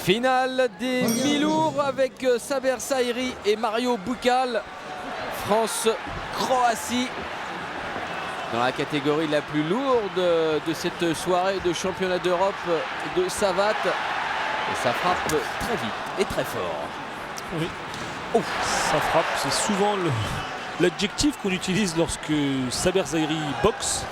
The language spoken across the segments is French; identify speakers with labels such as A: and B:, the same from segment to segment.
A: Finale des mi-lourds avec Saber Saïri et Mario Buccal. France-Croatie dans la catégorie la plus lourde de cette soirée de championnat d'Europe de savate. Et ça frappe très vite et très fort.
B: Oui. Oh, ça frappe, c'est souvent l'adjectif qu'on utilise lorsque Saber Saïri boxe.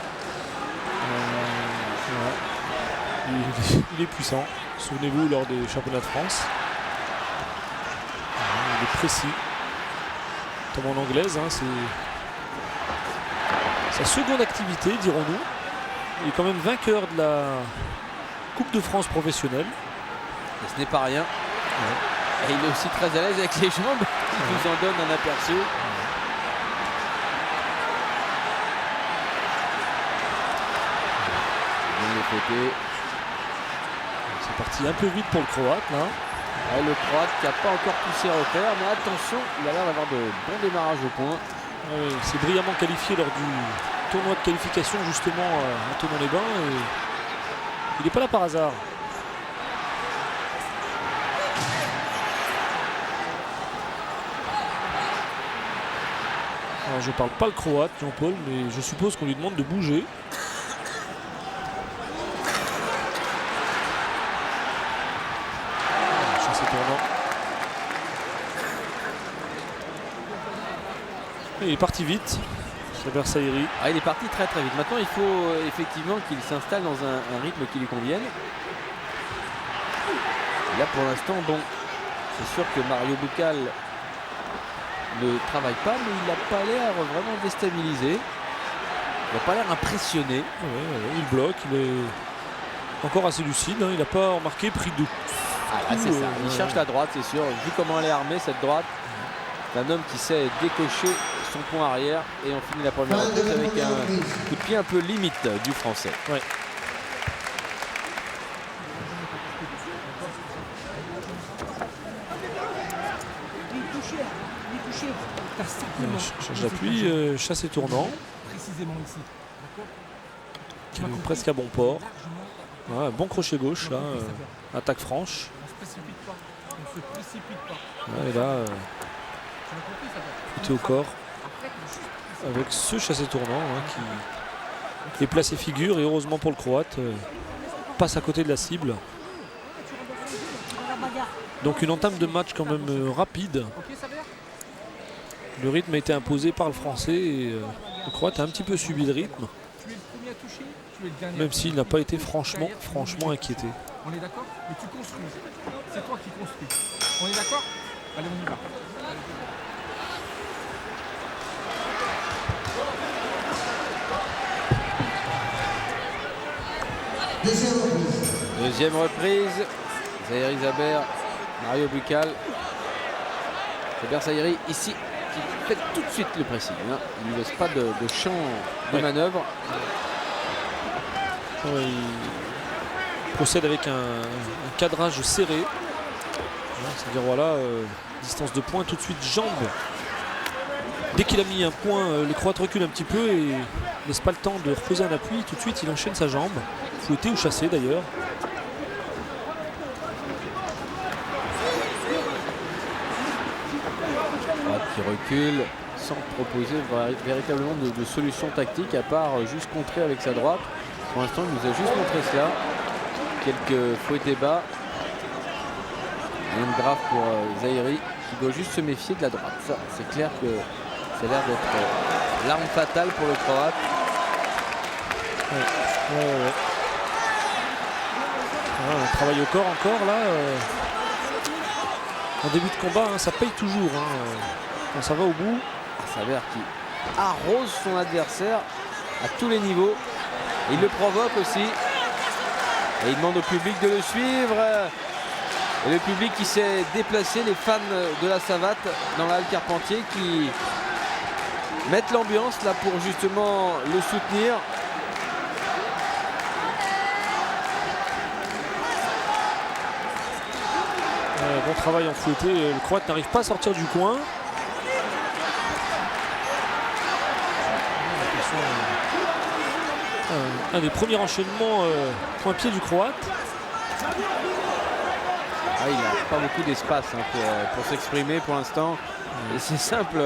B: Il est puissant. Souvenez-vous lors des championnats de France. Il est précis. Comme en anglaise, hein, c'est sa seconde activité, dirons-nous. Il est quand même vainqueur de la Coupe de France professionnelle.
A: Et ce n'est pas rien. Ouais. Et il est aussi très à l'aise avec les jambes. Il nous en donne un aperçu.
B: C'est parti un peu vite pour le Croate là.
A: Ouais, le Croate qui n'a pas encore poussé repère, mais attention, il a l'air d'avoir de bons démarrages au point.
B: Ouais, c'est brillamment qualifié lors du tournoi de qualification justement à Thonon-les-Bains. Et il n'est pas là par hasard. Alors, je parle pas le croate, Jean-Paul, mais je suppose qu'on lui demande de bouger. Il est parti vite, Saber Saïri.
A: Ah, il est parti très très vite. Maintenant, il faut effectivement qu'il s'installe dans un rythme qui lui convienne. Et là, pour l'instant, bon, c'est sûr que Mario Buccal ne travaille pas, mais il n'a pas l'air vraiment déstabilisé. Il n'a pas l'air impressionné.
B: Ouais, il bloque, il est encore assez lucide. Hein. Il n'a pas remarqué pris de.
A: Ah, là, c'est ça. Il cherche la droite, c'est sûr. Vu comment elle est armée, cette droite, c'est un homme qui sait décocher son point arrière. Et on finit la première reprise avec un coup de pied un peu limite du Français.
B: Ouais. Change d'appui, chasse et tournant.
C: Précisément ici.
B: Qui est presque à bon port. Ouais, bon crochet gauche là. Attaque franche.
C: On se précipite pas. On se précipite pas.
B: Ouais, et là, côté au corps. Avec ce chassé tournant hein, qui est placé figure. Et heureusement pour le Croate, passe à côté de la cible. Donc une entame de match quand même rapide. Le rythme a été imposé par le Français et le Croate a un petit peu subi le rythme. Même s'il n'a pas été franchement inquiété.
C: On est d'accord? Mais tu construis. C'est toi qui construis. On est d'accord? Allez, on y va.
A: Deuxième reprise. Saïri Saber, Mario Buccal. Saber Saïri ici qui fait tout de suite le pressing. Hein. Il ne laisse pas de champ de manœuvre.
B: Il procède avec un cadrage serré. C'est-à-dire voilà, distance de point, tout de suite jambe. Dès qu'il a mis un point, le Croate recule un petit peu et ne laisse pas le temps de reposer un appui. Tout de suite, il enchaîne sa jambe, fouetté ou chassé d'ailleurs.
A: Qui recule sans proposer véritablement de solution tactique à part juste contrer avec sa droite. Pour l'instant, il nous a juste montré cela. Quelques fouettés bas. Rien de grave pour Saïri qui doit juste se méfier de la droite. Ça, c'est clair que ça a l'air d'être l'arme fatale pour le Croate.
B: Un travail au corps encore là. En début de combat, hein, ça paye toujours. Hein, quand ça va au bout.
A: Saber qui arrose son adversaire à tous les niveaux. Et il le provoque aussi. Et il demande au public de le suivre. Et le public qui s'est déplacé, les fans de la savate dans la halle Carpentier qui mettent l'ambiance là pour justement le soutenir.
B: Bon travail en fouetté. Le Croate n'arrive pas à sortir du coin. Un des premiers enchaînements point-pied du Croate.
A: Ah, il n'a pas beaucoup d'espace hein, pour s'exprimer pour l'instant. Et c'est simple,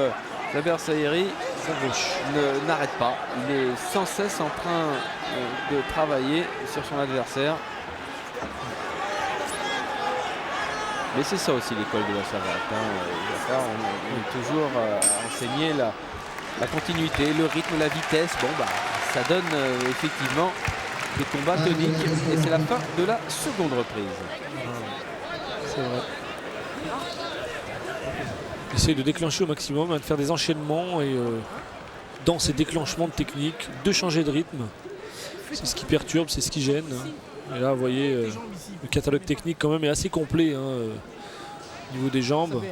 A: Saber Saïri n'arrête pas. Il est sans cesse en train de travailler sur son adversaire. Mais c'est ça aussi l'école de la savate. Hein. On est toujours enseigné la continuité, le rythme, la vitesse. Bon, bah, ça donne effectivement des combats toniques. Et c'est la fin de la seconde reprise.
B: C'est vrai. Essayer de déclencher au maximum, hein, de faire des enchaînements et dans ces déclenchements de technique, de changer de rythme. C'est ce qui perturbe, c'est ce qui gêne. Hein. Et là, vous voyez, le catalogue technique quand même est assez complet hein, au niveau des jambes.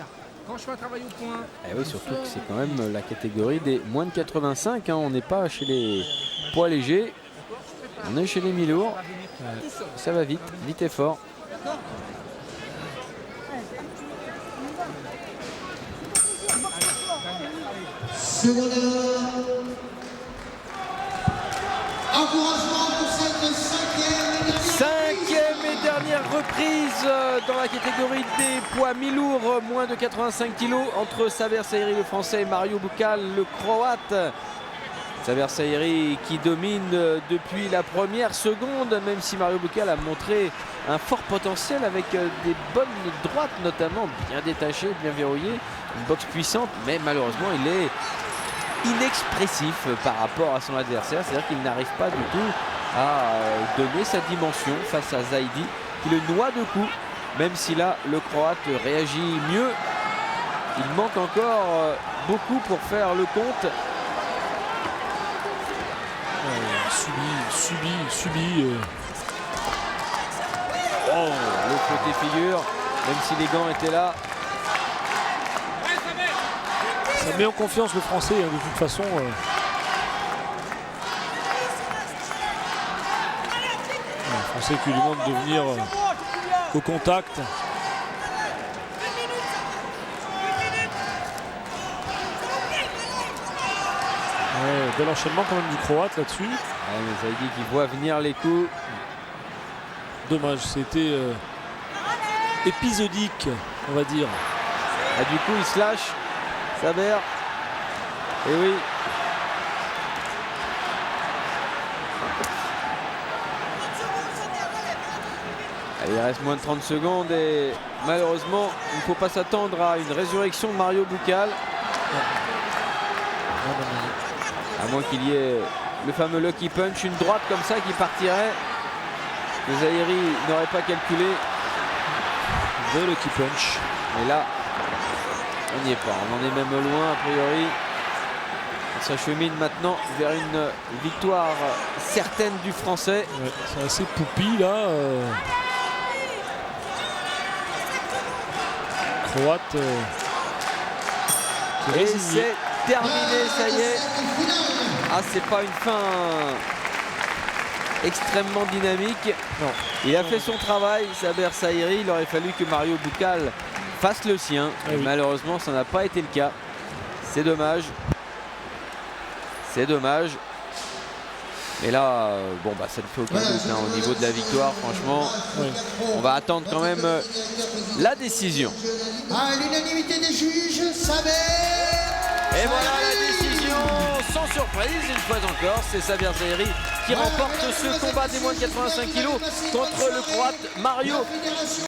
C: Quand je fais un travail au point.
A: Et oui, surtout que c'est quand même la catégorie des moins de 85. Hein. On n'est pas chez les poids légers. On est chez les mi-lourds. Ça va vite, vite et fort.
D: Encouragement pour cette
A: cinquième et dernière reprise dans la catégorie des poids mi-lourds, moins de 85 kg entre Saber Saïri le français et Mario Buccal le croate. Saber Saïri qui domine depuis la première seconde, même si Mario Buccal a montré un fort potentiel avec des bonnes droites notamment, bien détachées, bien verrouillées, une boxe puissante, mais malheureusement il est inexpressif par rapport à son adversaire, c'est-à-dire qu'il n'arrive pas du tout à donner sa dimension face à Zaidi qui le noie de coups, même si là le croate réagit mieux. Il manque encore beaucoup pour faire le compte.
B: Subi.
A: Oh, le côté figure, même si les gants étaient là.
B: Ça met en confiance le français hein, de toute façon. Le français qui lui demande de venir au contact. Ouais, bel enchaînement quand même du croate là-dessus.
A: Ouais, mais Zaidi qui voit venir les coups.
B: Dommage, c'était épisodique, on va dire.
A: Ah, du coup, il se lâche. Saber. Et oui. Il reste moins de 30 secondes et malheureusement, il ne faut pas s'attendre à une résurrection de Mario Buccal. À moins qu'il y ait le fameux lucky punch, une droite comme ça qui partirait. Le Zaïri n'aurait pas calculé.
B: Le lucky punch.
A: Et là, on n'y est pas. On en est même loin a priori. On s'achemine maintenant vers une victoire certaine du français.
B: Ouais, c'est assez poupi là. Croate.
A: Et c'est terminé, ça y est. Ah, c'est pas une fin extrêmement dynamique.
B: Non.
A: Il a fait son travail, Saber Saïri. Il aurait fallu que Mario Buccal fasse le sien.
B: Ah oui.
A: Malheureusement, ça n'a pas été le cas. C'est dommage. C'est dommage. Mais là, bon, bah, ça ne fait aucun doute hein, au niveau de la victoire. Franchement,
B: Oui.
A: on va attendre quand même la décision.
D: À l'unanimité des juges, Saber.
A: Et voilà la décision, sans surprise, une fois encore, c'est Saber Zaïri qui remporte ce combat des moins de 85 kg contre le croate Mario